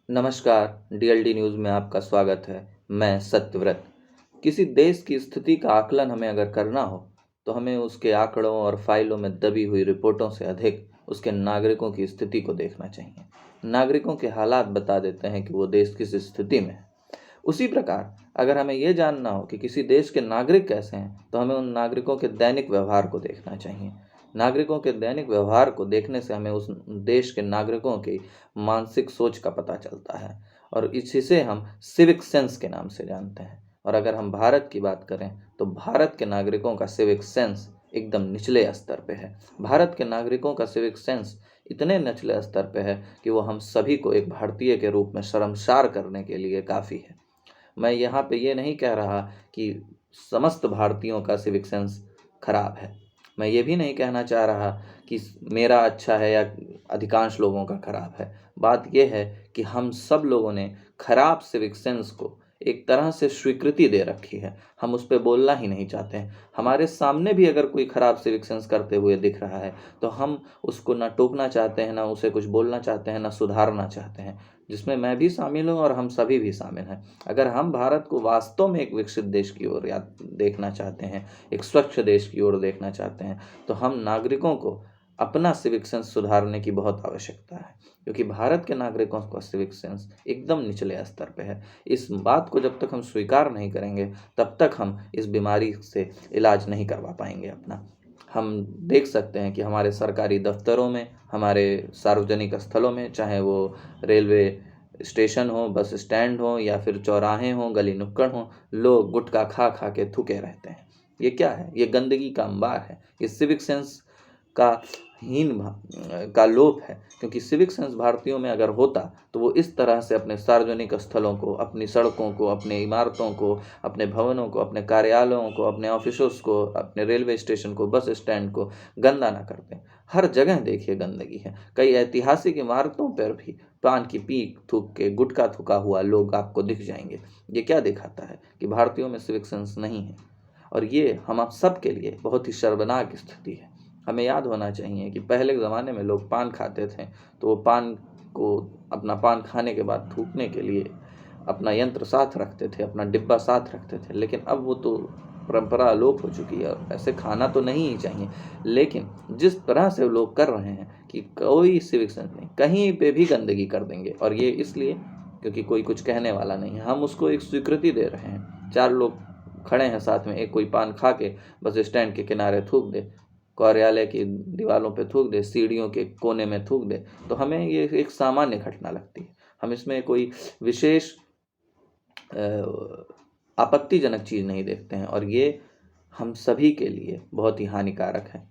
नमस्कार, DLD news में आपका स्वागत है। मैं सत्यव्रत। किसी देश की स्थिति का आकलन हमें अगर करना हो, तो हमें उसके आंकड़ों और फाइलों में दबी हुई रिपोर्टों से अधिक उसके नागरिकों की स्थिति को देखना चाहिए। नागरिकों के हालात बता देते हैं कि वो देश किस स्थिति में है। उसी प्रकार अगर हमें ये जानना हो कि किसी देश के नागरिक कैसे हैं, तो हमें उन नागरिकों के दैनिक व्यवहार को देखना चाहिए। नागरिकों के दैनिक व्यवहार को देखने से हमें उस देश के नागरिकों की मानसिक सोच का पता चलता है और इसी से हम सिविक सेंस के नाम से जानते हैं। और अगर हम भारत की बात करें, तो भारत के नागरिकों का सिविक सेंस एकदम निचले स्तर पे है। भारत के नागरिकों का सिविक सेंस इतने निचले स्तर पे है कि वो हम सभी को एक भारतीय के रूप में शर्मसार करने के लिए काफ़ी है। मैं यहाँ पे ये नहीं कह रहा कि समस्त भारतीयों का सिविक सेंस खराब है। मैं ये भी नहीं कहना चाह रहा कि मेरा अच्छा है या अधिकांश लोगों का खराब है। बात ये है कि हम सब लोगों ने खराब सिविक सेंस को एक तरह से स्वीकृति दे रखी है। हम उस पे बोलना ही नहीं चाहते हैं। हमारे सामने भी अगर कोई खराब सिविक सेंस करते हुए दिख रहा है, तो हम उसको ना टोकना चाहते हैं, ना उसे कुछ बोलना चाहते हैं, ना सुधारना चाहते हैं, जिसमें मैं भी शामिल हूँ और हम सभी भी शामिल हैं। अगर हम भारत को वास्तव में एक विकसित देश की ओर या देखना चाहते हैं, एक स्वच्छ देश की ओर देखना चाहते हैं, तो हम नागरिकों को अपना सिविक सेंस सुधारने की बहुत आवश्यकता है, क्योंकि भारत के नागरिकों का सिविक सेंस एकदम निचले स्तर पे है। इस बात को जब तक हम स्वीकार नहीं करेंगे, तब तक हम इस बीमारी से इलाज नहीं करवा पाएंगे अपना। हम देख सकते हैं कि हमारे सरकारी दफ्तरों में, हमारे सार्वजनिक स्थलों में, चाहे वो रेलवे स्टेशन हो, बस स्टैंड हो या फिर चौराहे हों, गली नुक्कड़ हों, लोग गुटखा खा खा के थूके रहते हैं। ये क्या है? ये गंदगी का अंबार है। ये सिविक सेंस का का लोप है, क्योंकि सिविक सेंस भारतीयों में अगर होता, तो वो इस तरह से अपने सार्वजनिक स्थलों को, अपनी सड़कों को, अपने इमारतों को, अपने भवनों को, अपने कार्यालयों को, अपने ऑफिसों को, अपने रेलवे स्टेशन को, बस स्टैंड को गंदा ना करते। हर जगह देखिए गंदगी है। कई ऐतिहासिक इमारतों पर भी पान की पीक थूक के, गुटखा थूका हुआ लोग आपको दिख जाएंगे। ये क्या दिखाता है? कि भारतीयों में सिविक सेंस नहीं है। और ये हम आप सब के लिए बहुत ही शर्मनाक स्थिति है। हमें याद होना चाहिए कि पहले के ज़माने में लोग पान खाते थे, तो वो पान को अपना पान खाने के बाद थूकने के लिए अपना यंत्र साथ रखते थे, अपना डिब्बा साथ रखते थे। लेकिन अब वो तो परंपरा अलोप हो चुकी है और ऐसे खाना तो नहीं ही चाहिए। लेकिन जिस तरह से लोग कर रहे हैं कि कोई सिविक सेंस नहीं, कहीं पे भी गंदगी कर देंगे, और ये इसलिए क्योंकि कोई कुछ कहने वाला नहीं है। हम उसको एक स्वीकृति दे रहे हैं। 4 लोग खड़े हैं साथ में, एक कोई पान खा के बस स्टैंड के किनारे थूक दे, कार्यालय की दीवारों पे थूक दे, सीढ़ियों के कोने में थूक दे, तो हमें ये एक सामान्य घटना लगती है। हम इसमें कोई विशेष आपत्तिजनक चीज़ नहीं देखते हैं, और ये हम सभी के लिए बहुत ही हानिकारक है।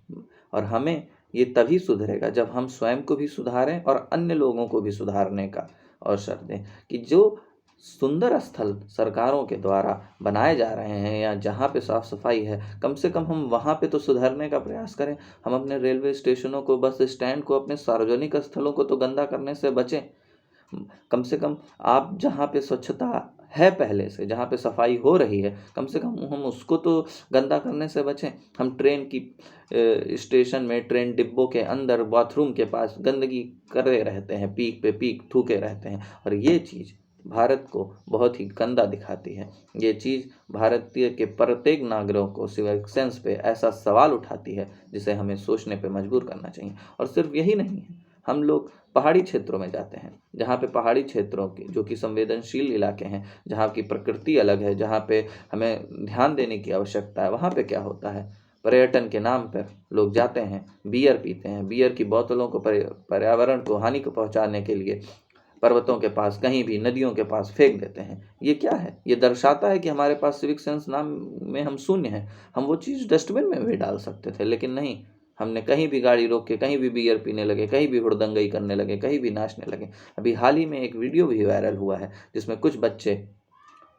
और हमें ये तभी सुधरेगा जब हम स्वयं को भी सुधारें और अन्य लोगों को भी सुधारने का अवसर दें। कि जो सुंदर स्थल सरकारों के द्वारा बनाए जा रहे हैं या जहाँ पे साफ सफाई है, कम से कम हम वहाँ पे तो सुधारने का प्रयास करें। हम अपने रेलवे स्टेशनों को, बस स्टैंड को, अपने सार्वजनिक स्थलों को तो गंदा करने से बचें। कम से कम आप जहाँ पे स्वच्छता है, पहले से जहाँ पे सफाई हो रही है, कम से कम हम उसको तो गंदा करने से बचें। हम ट्रेन की स्टेशन में, ट्रेन डिब्बों के अंदर, बाथरूम के पास गंदगी करे रहते हैं, पीक पे पीक थूके रहते हैं, और ये चीज़ भारत को बहुत ही गंदा दिखाती है। ये चीज़ भारतीय के प्रत्येक नागरिकों को सिविक सेंस पे ऐसा सवाल उठाती है जिसे हमें सोचने पे मजबूर करना चाहिए। और सिर्फ यही नहीं है, हम लोग पहाड़ी क्षेत्रों में जाते हैं, जहाँ पे पहाड़ी क्षेत्रों के जो कि संवेदनशील इलाके हैं, जहाँ की प्रकृति अलग है, जहाँ पे हमें ध्यान देने की आवश्यकता है, वहाँ पे क्या होता है? पर्यटन के नाम पर लोग जाते हैं, बियर पीते हैं, बियर की बोतलों को पर्यावरण को हानि को पहुँचाने के लिए पर्वतों के पास, कहीं भी नदियों के पास फेंक देते हैं। ये क्या है? ये दर्शाता है कि हमारे पास सिविक सेंस नाम में हम शून्य हैं। हम वो चीज़ डस्टबिन में भी डाल सकते थे, लेकिन नहीं, हमने कहीं भी गाड़ी रोक के कहीं भी बियर पीने लगे, कहीं भी हुड़दंगई करने लगे, कहीं भी नाचने लगे। अभी हाल ही में एक वीडियो भी वायरल हुआ है, जिसमें कुछ बच्चे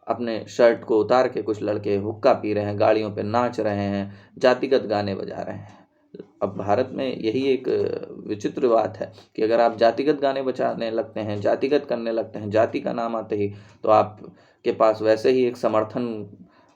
अपने शर्ट को उतार के, कुछ लड़के हुक्का पी रहे हैं, गाड़ियों पे नाच रहे हैं, जातिगत गाने बजा रहे हैं। अब भारत में यही एक विचित्र बात है कि अगर आप जातिगत गाने बजाने लगते हैं, जातिगत करने लगते हैं, जाति का नाम आते ही, तो आपके पास वैसे ही एक समर्थन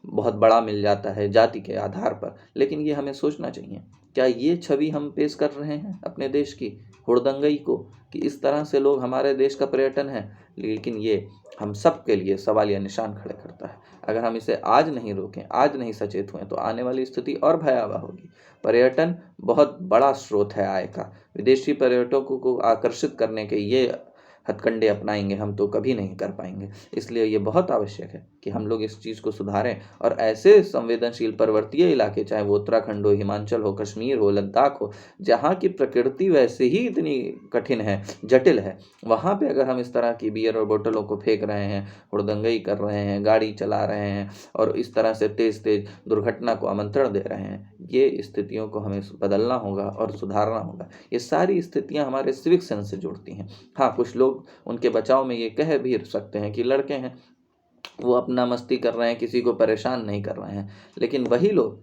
बहुत बड़ा मिल जाता है जाति के आधार पर। लेकिन ये हमें सोचना चाहिए, क्या ये छवि हम पेश कर रहे हैं अपने देश की? हुड़दंगई को कि इस तरह से लोग हमारे देश का पर्यटन है, लेकिन ये हम सब के लिए सवालिया निशान खड़े करता है। अगर हम इसे आज नहीं रोकें, आज नहीं सचेत हुए, तो आने वाली स्थिति और भयावह होगी। पर्यटन बहुत बड़ा स्रोत है आय का। विदेशी पर्यटकों को आकर्षित करने के ये हथकंडे अपनाएंगे हम तो कभी नहीं कर पाएंगे। इसलिए ये बहुत आवश्यक है कि हम लोग इस चीज़ को सुधारें और ऐसे संवेदनशील पर्वतीय इलाके, चाहे वो उत्तराखंड हो, हिमाचल हो, कश्मीर हो, लद्दाख हो, जहाँ की प्रकृति वैसे ही इतनी कठिन है, जटिल है, वहाँ पे अगर हम इस तरह की बियर और बोतलों को फेंक रहे हैं, हुड़दंगई कर रहे हैं, गाड़ी चला रहे हैं और इस तरह से तेज तेज दुर्घटना को आमंत्रण दे रहे हैं, ये स्थितियों को हमें बदलना होगा और सुधारना होगा। ये सारी स्थितियाँ हमारे सिविक सेंस से जुड़ती हैं। हाँ, कुछ लोग उनके बचाव में ये कह भी सकते हैं कि लड़के हैं, वो अपना मस्ती कर रहे हैं, किसी को परेशान नहीं कर रहे हैं, लेकिन वही लोग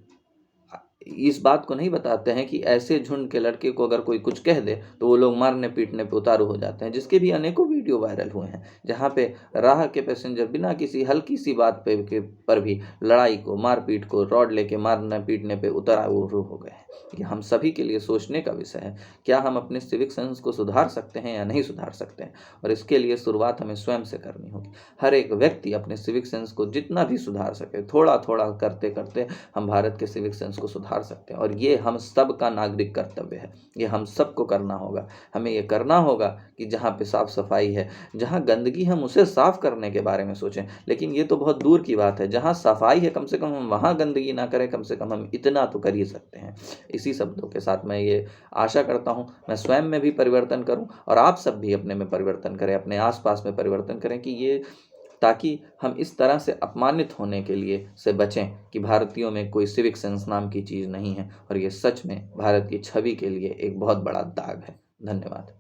इस बात को नहीं बताते हैं कि ऐसे झुंड के लड़के को अगर कोई कुछ कह दे तो वो लोग मारने पीटने पे उतारू हो जाते हैं, जिसके भी अनेकों वीडियो वायरल हुए हैं, जहाँ पे राह के पैसेंजर बिना किसी हल्की सी बात पर भी लड़ाई को, मारपीट को, रॉड लेके मारने पीटने पे उतारू हो गए हैं। ये हम सभी के लिए सोचने का विषय है, क्या हम अपने सिविक सेंस को सुधार सकते हैं या नहीं सुधार सकते हैं, और इसके लिए शुरुआत हमें स्वयं से करनी होगी। हर एक व्यक्ति अपने सिविक सेंस को जितना भी सुधार सके, थोड़ा थोड़ा करते करते हम भारत के सिविक सेंस को सुधार सकते हैं, और ये हम सब का नागरिक कर्तव्य है। ये हम सबको करना होगा। हमें ये करना होगा कि जहाँ पे साफ सफाई है, जहाँ गंदगी, हम उसे साफ करने के बारे में सोचें, लेकिन ये तो बहुत दूर की बात है। जहाँ सफाई है, कम से कम हम वहाँ गंदगी ना करें, कम से कम हम इतना तो कर ही सकते हैं। इसी शब्दों के साथ मैं ये आशा करता हूँ मैं स्वयं में भी परिवर्तन करूँ और आप सब भी अपने में परिवर्तन करें, अपने आसपास में परिवर्तन करें, कि ये ताकि हम इस तरह से अपमानित होने के लिए से बचें कि भारतीयों में कोई सिविक सेंस नाम की चीज़ नहीं है, और ये सच में भारत की छवि के लिए एक बहुत बड़ा दाग है। धन्यवाद।